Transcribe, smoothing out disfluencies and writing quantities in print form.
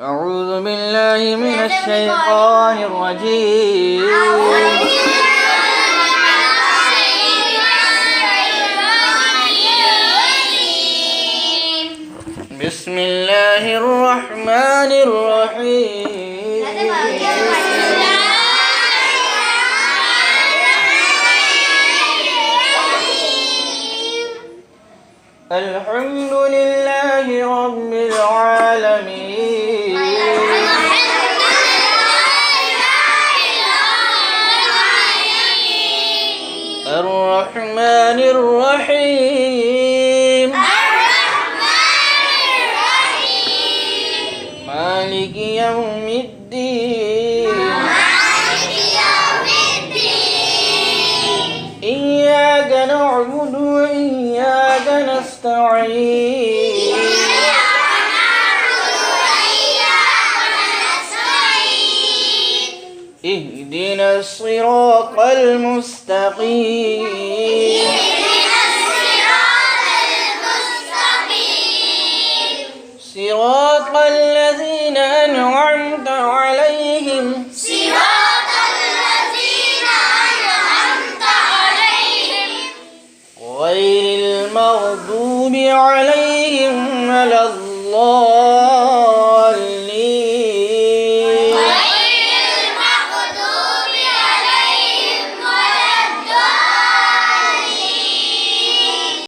أعوذ بالله من الشيطان الرجيم. بسم الله الرحمن الرحيم. الحمد لله رب العالمين. الرحمن الرحيم. مالك يوم الدين. إياك نعبد وإياك نستعين. اهدنا الصراط المستقيم.